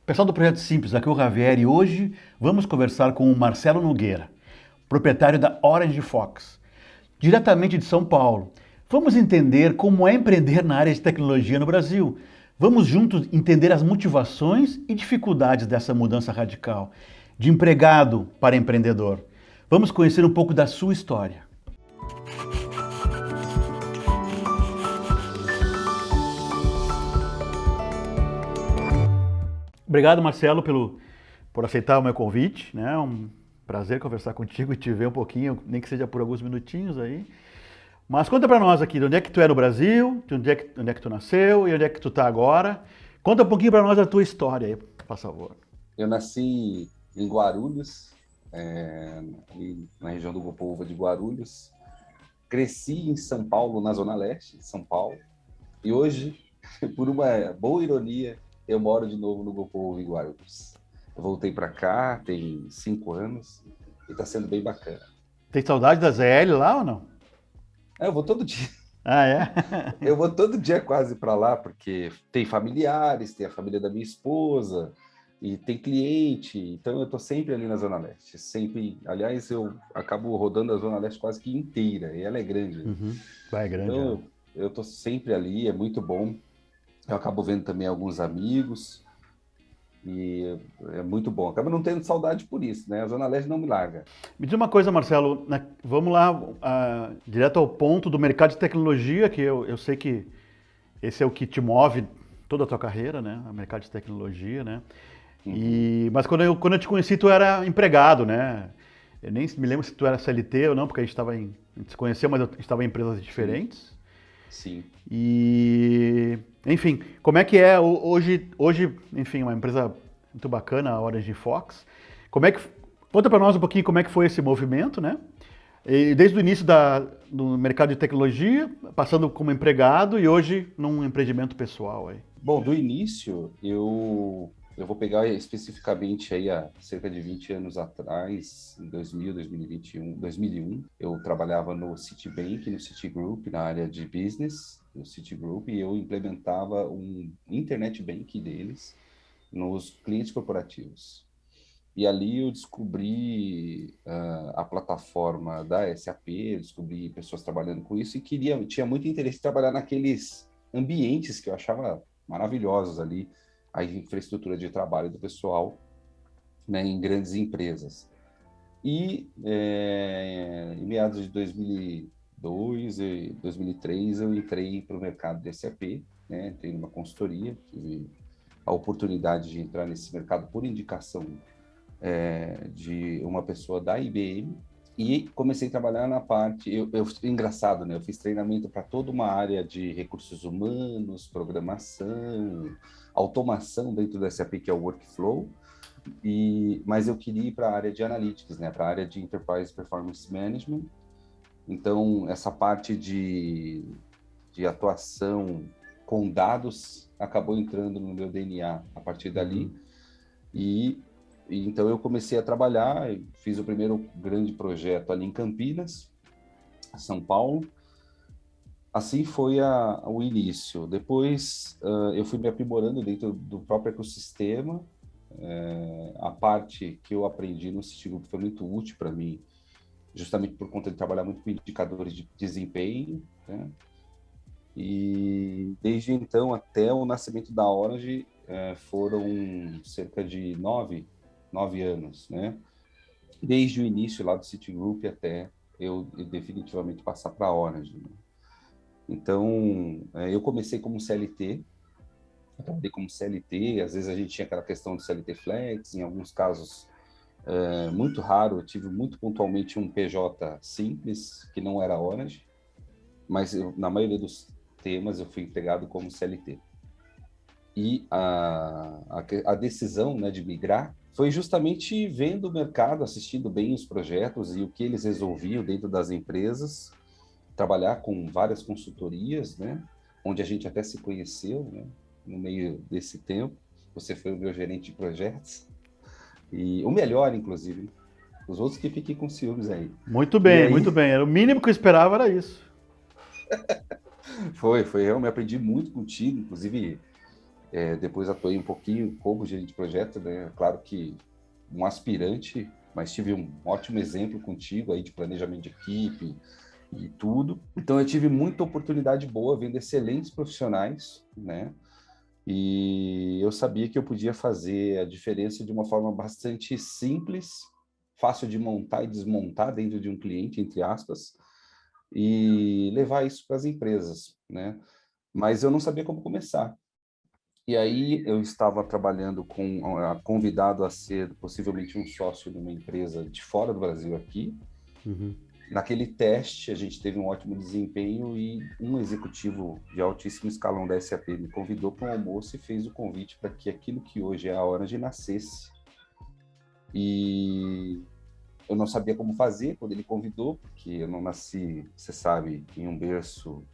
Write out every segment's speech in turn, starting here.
Pessoal do Projeto Simples, aqui é o Javier e hoje vamos conversar com o Marcelo Nogueira, proprietário da Orange Fox, diretamente de São Paulo. Vamos entender como é empreender na área de tecnologia no Brasil. Vamos juntos entender as motivações e dificuldades dessa mudança radical, de empregado para empreendedor. Vamos conhecer um pouco da sua história. Obrigado, Marcelo, por aceitar o meu convite, né? É um prazer conversar contigo e te ver um pouquinho, nem que seja por alguns minutinhos aí. Mas conta pra nós aqui, de onde é que tu é no Brasil, de onde é que tu nasceu e onde é que tu tá agora. Conta um pouquinho pra nós da tua história aí, por favor. Eu nasci em Guarulhos, ali na região do Povo de Guarulhos. Cresci em São Paulo, na Zona Leste de São Paulo. E hoje, por uma boa ironia, eu moro de novo no Povo em Guarulhos. Eu voltei para cá tem 5 anos e está sendo bem bacana. Tem saudade da ZL lá ou não? Eu vou todo dia. Ah, é? Eu vou todo dia quase para lá, porque tem familiares, tem a família da minha esposa, e tem cliente, então eu estou sempre ali na Zona Leste, sempre. Aliás, eu acabo rodando a Zona Leste quase que inteira, e ela é grande. Uhum. Vai grande. Então, eu estou sempre ali, é muito bom. Eu acabo vendo também alguns amigos, e é muito bom. Acabo não tendo saudade por isso, né? A Zona Leste não me larga. Me diz uma coisa, Marcelo, vamos lá, direto ao ponto do mercado de tecnologia, que eu sei que esse é o que te move toda a tua carreira, né? O mercado de tecnologia, né? Mas quando eu te conheci, tu era empregado, né? Eu nem me lembro se tu era CLT ou não, porque a gente se conheceu, mas a gente estava em empresas diferentes. Sim. E, enfim, como é que é hoje, enfim, uma empresa muito bacana, a Orange Fox. Conta para nós um pouquinho como é que foi esse movimento, né? E desde o início do mercado de tecnologia, passando como empregado e hoje num empreendimento pessoal aí. Bom, do início, eu vou pegar especificamente aí há cerca de 20 anos atrás, em 2000, 2001, eu trabalhava no Citibank, no Citigroup, na área de business do Citigroup, e eu implementava um internet bank deles nos clientes corporativos. E ali eu descobri a plataforma da SAP, descobri pessoas trabalhando com isso e tinha muito interesse em trabalhar naqueles ambientes que eu achava maravilhosos ali, a infraestrutura de trabalho do pessoal, né, em grandes empresas. E em meados de 2002 e 2003 eu entrei para o mercado de SAP, né, entrei numa consultoria, tive a oportunidade de entrar nesse mercado por indicação de uma pessoa da IBM e comecei a trabalhar na parte, engraçado, né? Eu fiz treinamento para toda uma área de recursos humanos, programação, automação dentro do SAP, que é o workflow, mas eu queria ir para a área de analytics, né? Para a área de Enterprise Performance Management. Então, essa parte de atuação com dados acabou entrando no meu DNA a partir dali. E então eu comecei a trabalhar, fiz o primeiro grande projeto ali em Campinas, São Paulo. Assim foi o início. Depois eu fui me aprimorando dentro do próprio ecossistema. A parte que eu aprendi no Citigroup foi muito útil para mim, justamente por conta de trabalhar muito com indicadores de desempenho, né? E desde então até o nascimento da Orange foram cerca de 9 anos, né? Desde o início lá do Citigroup até eu definitivamente passar para a Orange, né? Então, eu comecei como CLT, eu trabalhei como CLT, às vezes a gente tinha aquela questão do CLT Flex, em alguns casos, muito raro, eu tive muito pontualmente um PJ simples, que não era Orange, mas na maioria dos temas eu fui empregado como CLT. E a decisão, né, de migrar foi justamente vendo o mercado, assistindo bem os projetos e o que eles resolviam dentro das empresas, trabalhar com várias consultorias, né, onde a gente até se conheceu, né, no meio desse tempo. Você foi o meu gerente de projetos, e o melhor, inclusive. Os outros que fiquem com ciúmes aí. Muito bem, aí, muito bem. Era o mínimo que eu esperava era isso. Foi, eu me aprendi muito contigo, inclusive Depois atuei um pouquinho como gerente de projeto, né? Claro que um aspirante, mas tive um ótimo exemplo contigo aí de planejamento de equipe e tudo. Então eu tive muita oportunidade boa, vendo excelentes profissionais, né? E eu sabia que eu podia fazer a diferença de uma forma bastante simples, fácil de montar e desmontar dentro de um cliente, entre aspas, e levar isso para as empresas, né? Mas eu não sabia como começar. E aí eu estava trabalhando convidado a ser possivelmente um sócio de uma empresa de fora do Brasil aqui. Uhum. Naquele teste, a gente teve um ótimo desempenho e um executivo de altíssimo escalão da SAP me convidou para um almoço e fez o convite para que aquilo que hoje é a Orange nascesse. E eu não sabia como fazer quando ele convidou, porque eu não nasci, você sabe, em um berço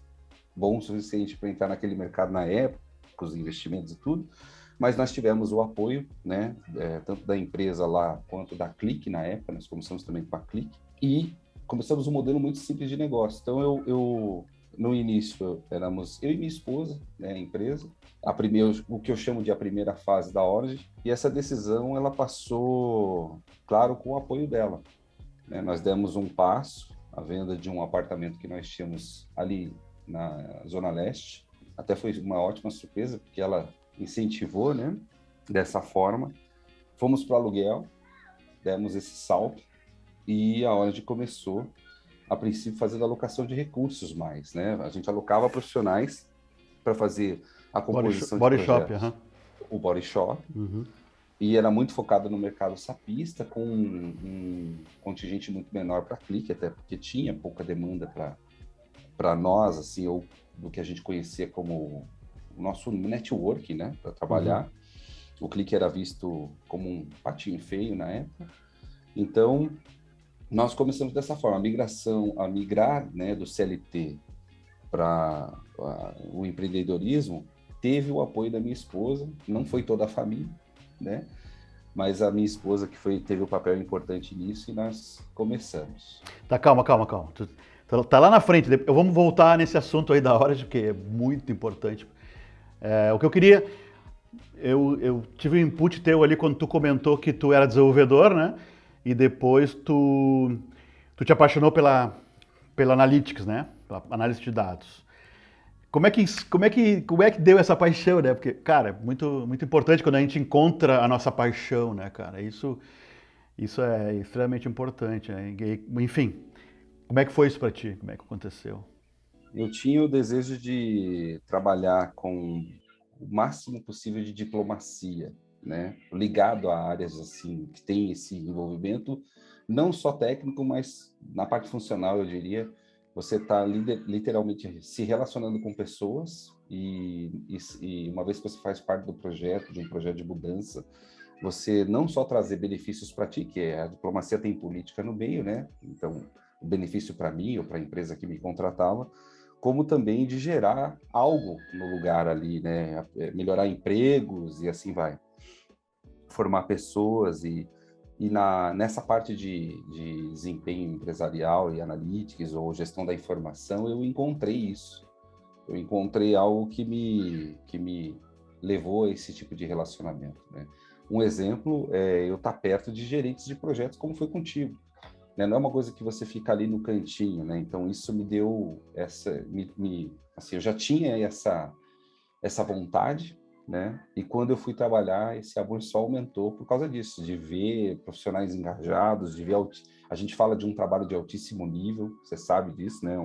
bom o suficiente para entrar naquele mercado na época, com os investimentos e tudo, mas nós tivemos o apoio, né, tanto da empresa lá quanto da Clique na época, nós começamos também com a Clique, e começamos um modelo muito simples de negócio. Então, no início, éramos eu e minha esposa, né, a empresa, o que eu chamo de a primeira fase da Orange, e essa decisão, ela passou, claro, com o apoio dela. Né? Nós demos um passo, a venda de um apartamento que nós tínhamos ali na Zona Leste, até foi uma ótima surpresa, porque ela incentivou, né, dessa forma. Fomos para o aluguel, demos esse salto, e a Orange começou, a princípio, fazendo alocação de recursos mais, né? A gente alocava profissionais para fazer a composição de Body Shop, projetos. O Body Shop, uhum. E era muito focado no mercado sapista, com um contingente muito menor para Clique, até porque tinha pouca demanda para nós, assim, ou do que a gente conhecia como o nosso network, né, para trabalhar. O Clique era visto como um patinho feio na época. Então, nós começamos dessa forma, a migrar, né, do CLT para o empreendedorismo, teve o apoio da minha esposa, não foi toda a família, né? Mas a minha esposa teve um papel importante nisso e nós começamos. Tá, calma. Tá lá na frente, vamos voltar nesse assunto aí da Orange, que é muito importante. O que eu queria, eu tive um input teu ali quando tu comentou que tu era desenvolvedor, né? E depois tu te apaixonou pela Analytics, né? Pela análise de dados. Como é que deu essa paixão, né? Porque, cara, muito importante quando a gente encontra a nossa paixão, né, cara? Isso é extremamente importante, né? Enfim, como é que foi isso para ti? Como é que aconteceu? Eu tinha o desejo de trabalhar com o máximo possível de diplomacia, né? Ligado a áreas assim que tem esse envolvimento, não só técnico, mas na parte funcional, eu diria. Você está literalmente se relacionando com pessoas e uma vez que você faz parte de um projeto de mudança, você não só trazer benefícios para ti, que a diplomacia tem política no meio, né? Então, o benefício para mim ou para a empresa que me contratava, como também de gerar algo no lugar ali, né? Melhorar empregos e assim vai. Formar pessoas nessa parte de desempenho empresarial e analytics ou gestão da informação, eu encontrei isso. Eu encontrei algo que me levou a esse tipo de relacionamento, né? Um exemplo é eu estar perto de gerentes de projetos, como foi contigo. Né? Não é uma coisa que você fica ali no cantinho, né? Então, isso me deu assim, eu já tinha essa vontade, né? E quando eu fui trabalhar, esse amor só aumentou por causa disso, de ver profissionais engajados, de ver a gente fala de um trabalho de altíssimo nível, você sabe disso, né?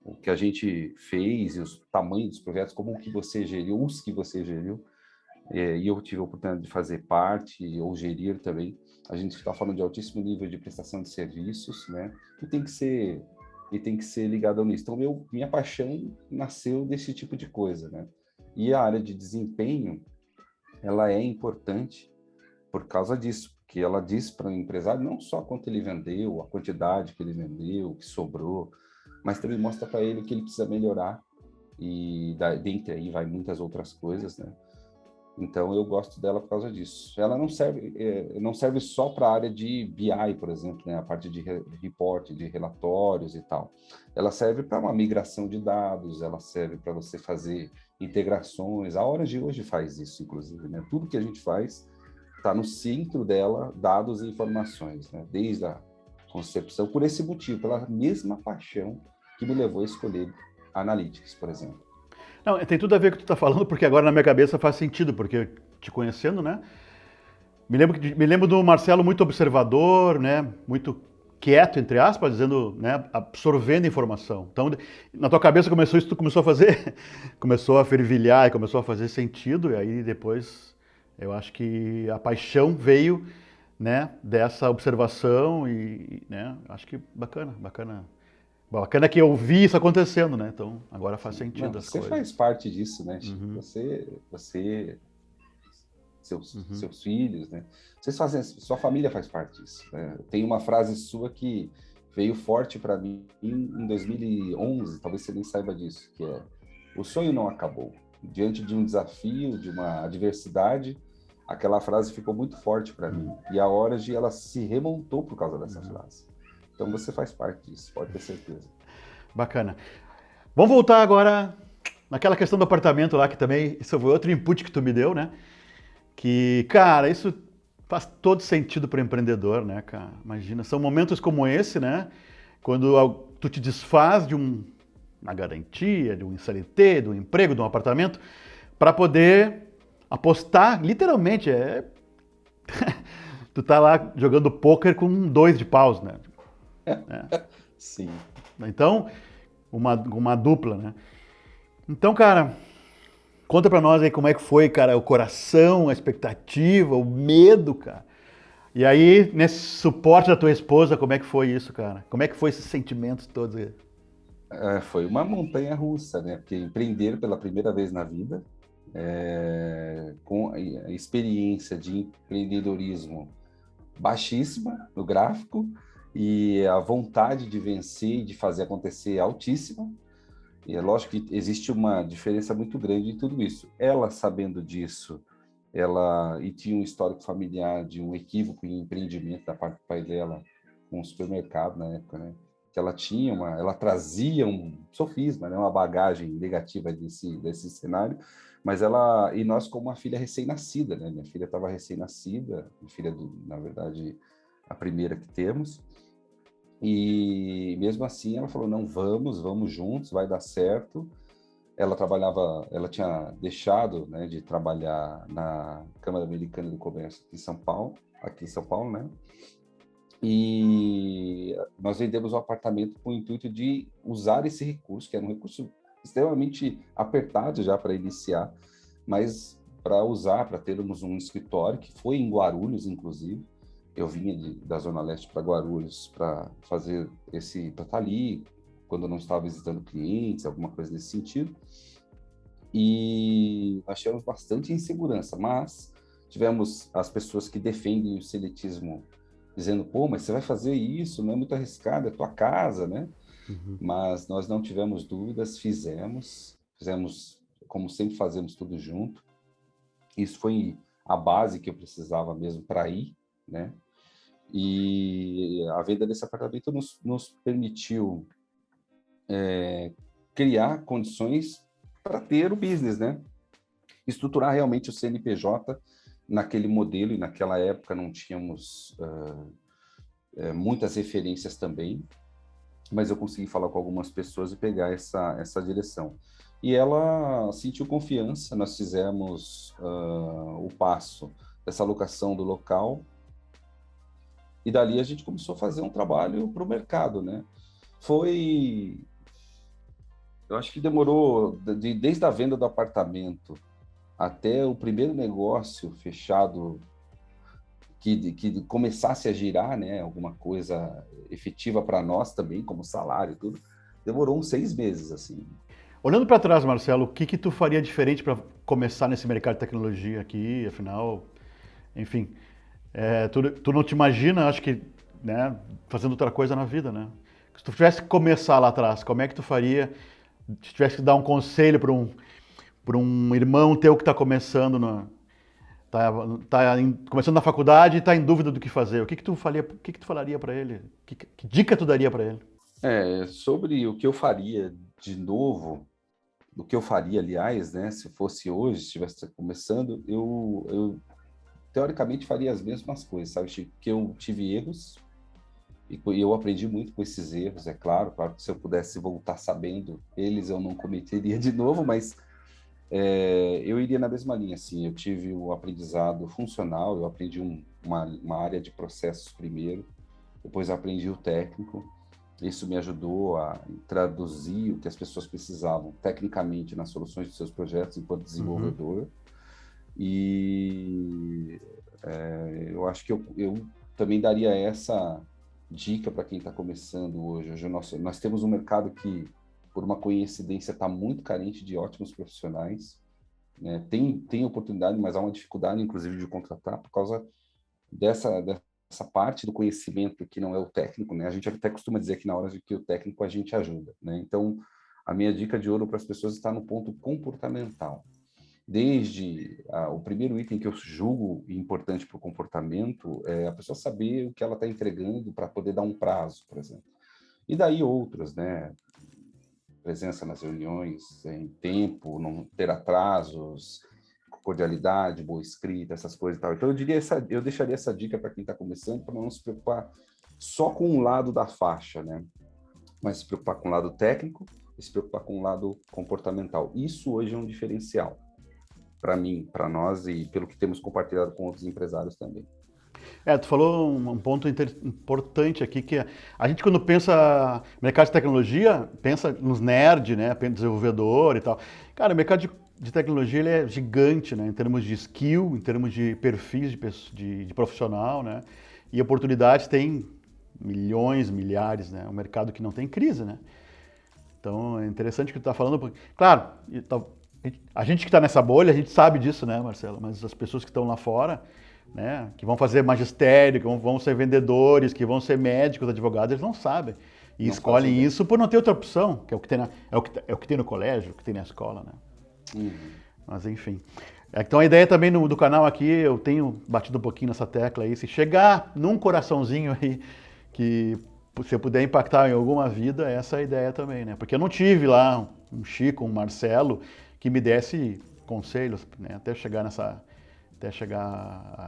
O que a gente fez e os tamanhos dos projetos, como o que você geriu, os que você geriu, e eu tive a oportunidade de fazer parte ou gerir também. A gente está falando de altíssimo nível de prestação de serviços, né? E tem que ser ligado nisso. Então, minha paixão nasceu desse tipo de coisa, né? E a área de desempenho, ela é importante por causa disso, porque ela diz para o empresário não só quanto ele vendeu, a quantidade que ele vendeu, o que sobrou, mas também mostra para ele que ele precisa melhorar, e dentre aí vai muitas outras coisas, né? Então, eu gosto dela por causa disso. Ela não serve só para a área de BI, por exemplo, né? A parte de report, de relatórios e tal. Ela serve para uma migração de dados, ela serve para você fazer integrações. A Orange hoje faz isso, inclusive, né? Tudo que a gente faz está no centro dela, dados e informações, né? Desde a concepção, por esse motivo, pela mesma paixão que me levou a escolher Analytics, por exemplo. Não, tem tudo a ver com o que tu tá falando, porque agora na minha cabeça faz sentido, porque te conhecendo, né? Me lembro do Marcelo muito observador, né? Muito quieto, entre aspas, dizendo, né? Absorvendo informação. Então, na tua cabeça começou isso, tu começou a fazer, começou a fervilhar e começou a fazer sentido, e aí depois eu acho que a paixão veio, né? Dessa observação e, né? Acho que bacana que eu vi isso acontecendo, né? Então, agora faz sentido as Você coisas. faz parte disso, né, Chico? Uhum. Seus filhos, né? Vocês fazem, sua família faz parte disso, né? Tem uma frase sua que veio forte para mim em 2011, talvez você nem saiba disso, que é: o sonho não acabou. Diante de um desafio, de uma adversidade, aquela frase ficou muito forte para mim. E a Orage, ela se remontou por causa dessa frase. Então você faz parte disso, pode ter certeza. Bacana. Vamos voltar agora naquela questão do apartamento lá, que também, isso foi outro input que tu me deu, né? Que, cara, isso faz todo sentido para o empreendedor, né, cara? Imagina, são momentos como esse, né? Quando tu te desfaz de uma garantia, de um CLT, de um emprego, de um apartamento, para poder apostar, literalmente, tu tá lá jogando pôquer com 2 de paus, né? Sim. Então, uma dupla, né? Então, cara, conta pra nós aí como é que foi, cara, o coração, a expectativa, o medo, cara. E aí, nesse suporte da tua esposa, como é que foi isso, cara? Como é que foi esses sentimentos todos aí? Foi uma montanha russa, né? Porque empreender pela primeira vez na vida, com a experiência de empreendedorismo baixíssima no gráfico e a vontade de vencer e de fazer acontecer altíssima. E é lógico que existe uma diferença muito grande em tudo isso. Ela, sabendo disso, e tinha um histórico familiar de um equívoco em empreendimento da parte do pai dela, com um supermercado na época, né? Que ela trazia um sofisma, né? Uma bagagem negativa desse cenário, mas e nós como uma filha recém-nascida, né? Minha filha estava recém-nascida, na verdade, a primeira que temos. E mesmo assim ela falou: não, vamos juntos, vai dar certo. Ela tinha deixado, né, de trabalhar na Câmara Americana do Comércio aqui em São Paulo, né? E nós vendemos o apartamento com o intuito de usar esse recurso, que era um recurso extremamente apertado já para iniciar, mas para termos um escritório que foi em Guarulhos, inclusive. Eu vinha da Zona Leste para Guarulhos para estar ali, quando eu não estava visitando clientes, alguma coisa nesse sentido. E nós tivemos bastante insegurança, mas tivemos as pessoas que defendem o seletismo, dizendo: pô, mas você vai fazer isso, não é muito arriscado, é tua casa, né? Uhum. Mas nós não tivemos dúvidas, fizemos como sempre fazemos tudo junto. Isso foi a base que eu precisava mesmo para ir, né? E a venda desse apartamento nos permitiu criar condições para ter o business, né? Estruturar realmente o CNPJ naquele modelo, e naquela época não tínhamos muitas referências também, mas eu consegui falar com algumas pessoas e pegar essa direção. E ela sentiu confiança, nós fizemos o passo dessa locação do local, e dali a gente começou a fazer um trabalho para o mercado, né? Eu acho que demorou, desde a venda do apartamento até o primeiro negócio fechado, que começasse a girar, né? Alguma coisa efetiva para nós também, como salário e tudo, demorou uns 6 meses, assim. Olhando para trás, Marcelo, o que tu faria diferente para começar nesse mercado de tecnologia aqui, afinal, enfim, tu não te imagina, acho que, né, fazendo outra coisa na vida, né? Se tu tivesse que começar lá atrás, como é que tu faria? Se tivesse que dar um conselho para um irmão teu que está começando tá, começando na faculdade e está em dúvida do que fazer, o que tu falaria para ele? Que dica tu daria para ele? Sobre o que eu faria de novo, o que eu faria, aliás, né, se fosse hoje, estivesse começando, eu teoricamente faria as mesmas coisas, sabe? Que eu tive erros e eu aprendi muito com esses erros, é claro que se eu pudesse voltar sabendo eles, eu não cometeria de novo, mas eu iria na mesma linha, assim, eu tive o aprendizado funcional, eu aprendi uma área de processos primeiro, depois aprendi o técnico, isso me ajudou a traduzir o que as pessoas precisavam tecnicamente nas soluções de seus projetos enquanto desenvolvedor. E eu acho que eu também daria essa dica para quem está começando hoje. Hoje nós temos um mercado que, por uma coincidência, está muito carente de ótimos profissionais. Né? Tem oportunidade, mas há uma dificuldade, inclusive, de contratar por causa dessa parte do conhecimento que não é o técnico, né? A gente até costuma dizer que na hora de que o técnico a gente ajuda, né? Então, a minha dica de ouro para as pessoas está no ponto comportamental. Desde o primeiro item que eu julgo importante para o comportamento é a pessoa saber o que ela está entregando para poder dar um prazo, por exemplo. E daí outros, né? Presença nas reuniões em tempo, não ter atrasos, cordialidade, boa escrita, essas coisas e tal. Então, eu deixaria essa dica para quem está começando, para não se preocupar só com um lado da faixa, né? Mas se preocupar com o lado técnico e se preocupar com o lado comportamental. Isso hoje é um diferencial para mim, para nós e pelo que temos compartilhado com outros empresários também. Tu falou um ponto importante aqui, que a gente quando pensa mercado de tecnologia, pensa nos nerds, né, pensa desenvolvedor e tal. Cara, o mercado de tecnologia ele é gigante, né, em termos de skill, em termos de perfis de profissional, né, e oportunidades tem milhões, milhares, né, um mercado que não tem crise, né. Então é interessante o que tu está falando, porque, claro, a gente que está nessa bolha, a gente sabe disso, né, Marcelo, mas as pessoas que estão lá fora, né, que vão fazer magistério, que vão ser vendedores, que vão ser médicos, advogados, eles não sabem. E Não escolhem isso por não ter outra opção, que é o que tem, é o que tem no colégio, o que tem na escola, né? Mas enfim. Então a ideia também do canal aqui, eu tenho batido um pouquinho nessa tecla aí, se chegar num coraçãozinho aí, que se eu puder impactar em alguma vida, essa é a ideia também, né? Porque eu não tive lá um Chico, um Marcelo, que me desse conselhos, né, até chegar a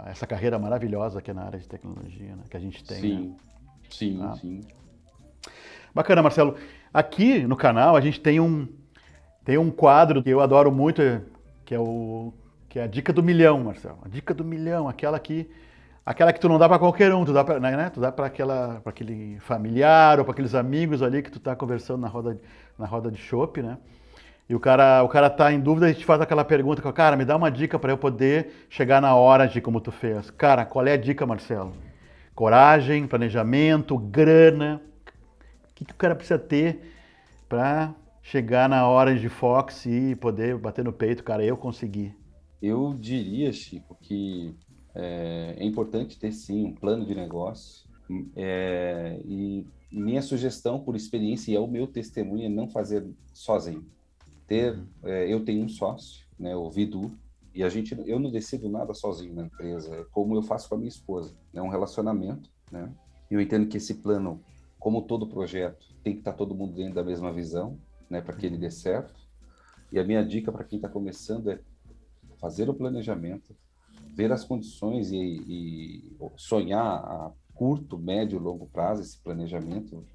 essa carreira maravilhosa que é na área de tecnologia, né, que a gente tem. Sim, né? sim, sim. Bacana, Marcelo. Aqui no canal a gente tem um quadro que eu adoro muito, que é a dica do milhão, Marcelo. A dica do milhão, aquela que tu não dá para qualquer um, tu dá para, né, tu dá para aquele familiar ou para aqueles amigos ali que tu tá conversando na roda de chopp, né? E o cara tá em dúvida e te faz aquela pergunta, cara, me dá uma dica para eu poder chegar na hora de como tu fez. Cara, qual é a dica, Marcelo? Coragem, planejamento, grana. O que o cara precisa ter para chegar na hora de Fox e poder bater no peito, cara, eu consegui. Eu diria, Chico, que é importante ter sim um plano de negócio. E minha sugestão, por experiência, e é o meu testemunho, é não fazer sozinho. Eu tenho um sócio, né, o Vidu, e eu não decido nada sozinho na empresa, é como eu faço com a minha esposa, é um relacionamento, né? Eu entendo que esse plano, como todo projeto, tem que estar todo mundo dentro da mesma visão, né, para que ele dê certo. E a minha dica para quem está começando é fazer o planejamento, ver as condições e sonhar a curto, médio, longo prazo esse planejamento,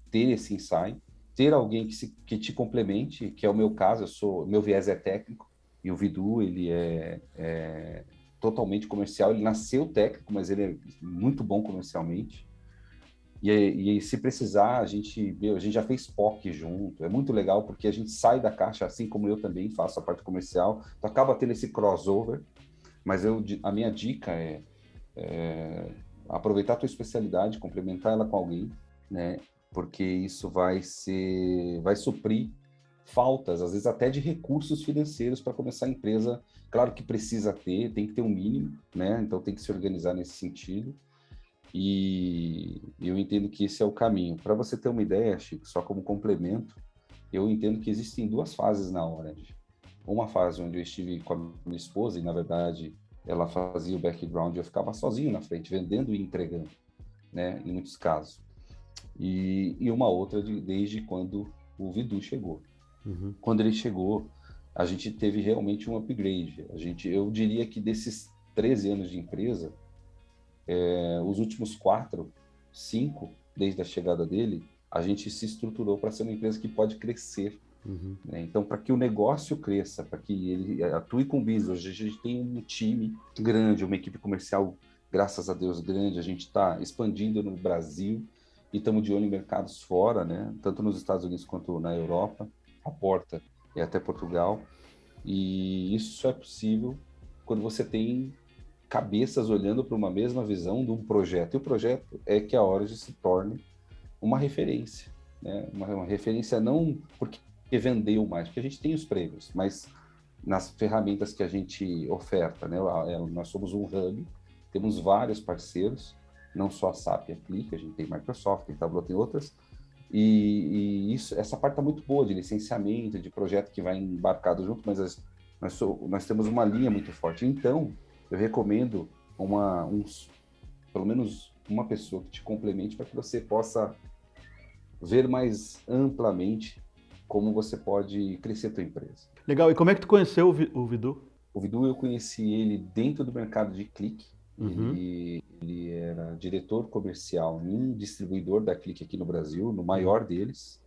ter esse ensaio, ter alguém que te complemente, que é o meu caso, meu viés é técnico, e o Vidu, ele é totalmente comercial, ele nasceu técnico, mas ele é muito bom comercialmente, e se precisar, a gente já fez POC junto, é muito legal, porque a gente sai da caixa, assim como eu também faço a parte comercial, então acaba tendo esse crossover, mas a minha dica é aproveitar a tua especialidade, complementar ela com alguém, né? Porque isso vai suprir faltas, às vezes até de recursos financeiros para começar a empresa. Claro que tem que ter um mínimo, né? Então tem que se organizar nesse sentido. E eu entendo que esse é o caminho. Para você ter uma ideia, Chico, só como complemento, eu entendo que existem duas fases na Orange. Uma fase onde eu estive com a minha esposa e, na verdade, ela fazia o background, eu ficava sozinho na frente, vendendo e entregando, né, em muitos casos. E uma outra desde quando o Vidu chegou. Uhum. Quando ele chegou, a gente teve realmente um upgrade. Eu diria que desses 13 anos de empresa, os últimos 4, 5, desde a chegada dele, a gente se estruturou para ser uma empresa que pode crescer. Uhum. Né? Então, para que o negócio cresça, para que ele atue com business, hoje a gente tem um time grande, uma equipe comercial, graças a Deus, grande. A gente está expandindo no Brasil e estamos de olho em mercados fora, né? Tanto nos Estados Unidos quanto na Europa. A porta é até Portugal. E isso só é possível quando você tem cabeças olhando para uma mesma visão de um projeto. E o projeto é que a Orange se torne uma referência, né? Uma referência não porque vendeu mais, porque a gente tem os prêmios, mas nas ferramentas que a gente oferta, né? Nós somos um hub, temos vários parceiros, não só a SAP e a Click, a gente tem Microsoft, tem Tableau, tem outras, e essa parte está muito boa de licenciamento, de projeto que vai embarcado junto, mas nós temos uma linha muito forte. Então, eu recomendo pelo menos uma pessoa que te complemente para que você possa ver mais amplamente como você pode crescer a tua empresa. Legal. E como é que tu conheceu o Vidu? O Vidu, eu conheci ele dentro do mercado de Click. Uhum. Ele era diretor comercial em um distribuidor da Click aqui no Brasil, no maior deles.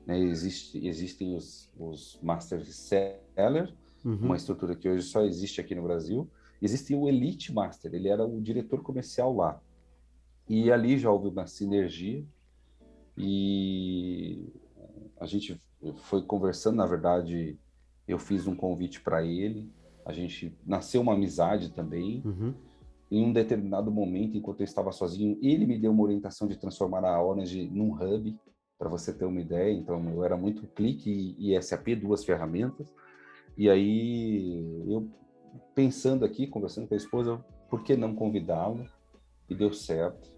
Né? Existem os Master Seller, uma estrutura que hoje só existe aqui no Brasil. Existe o Elite Master, ele era o diretor comercial lá. E ali já houve uma sinergia e a gente foi conversando, na verdade, eu fiz um convite para ele, a gente nasceu uma amizade também. Em um determinado momento, enquanto eu estava sozinho, ele me deu uma orientação de transformar a Orange num hub, para você ter uma ideia. Então, eu era muito Click e SAP, 2 ferramentas. E aí, eu pensando aqui, conversando com a esposa, por que não convidá-lo? E deu certo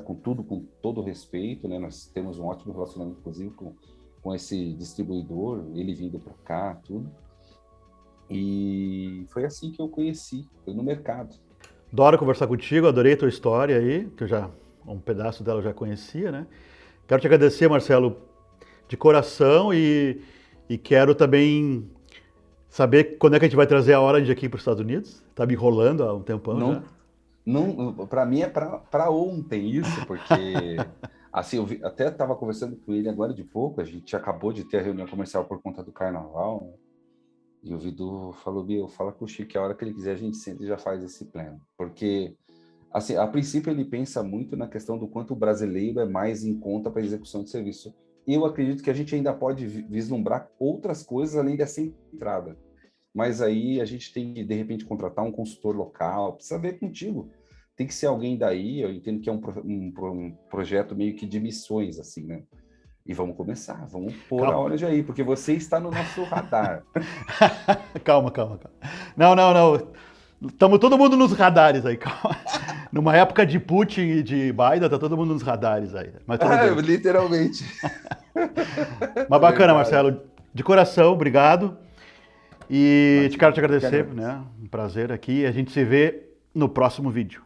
com tudo, com todo o respeito, né? Nós temos um ótimo relacionamento, inclusive, com esse distribuidor, ele vindo para cá, tudo. E foi assim que eu conheci, foi no mercado. Adoro conversar contigo, adorei a tua história aí, que um pedaço dela eu já conhecia, né? Quero te agradecer, Marcelo, de coração e quero também saber quando é que a gente vai trazer a Orange aqui para os Estados Unidos. Tá me enrolando há um tempão já. Não, para mim é para ontem isso, porque assim, até estava conversando com ele agora de pouco, a gente acabou de ter a reunião comercial por conta do carnaval, né? E o Vidu falou, Biel, fala com o Chico que a hora que ele quiser a gente senta e já faz esse plano. Porque, assim, a princípio ele pensa muito na questão do quanto o brasileiro é mais em conta para execução de serviço. Eu acredito que a gente ainda pode vislumbrar outras coisas além dessa entrada. Mas aí a gente tem que, de repente, contratar um consultor local, precisa ver contigo. Tem que ser alguém daí, eu entendo que é um projeto meio que de missões, assim, né? E vamos começar, vamos pôr a Orange aí, porque você está no nosso radar. Calma. Não. Estamos todo mundo nos radares aí, calma. Numa época de Putin e de Biden, tá todo mundo nos radares aí. Mas literalmente. Mas bacana, Marcelo. De coração, obrigado. E quero te agradecer, né? Um prazer aqui. A gente se vê no próximo vídeo.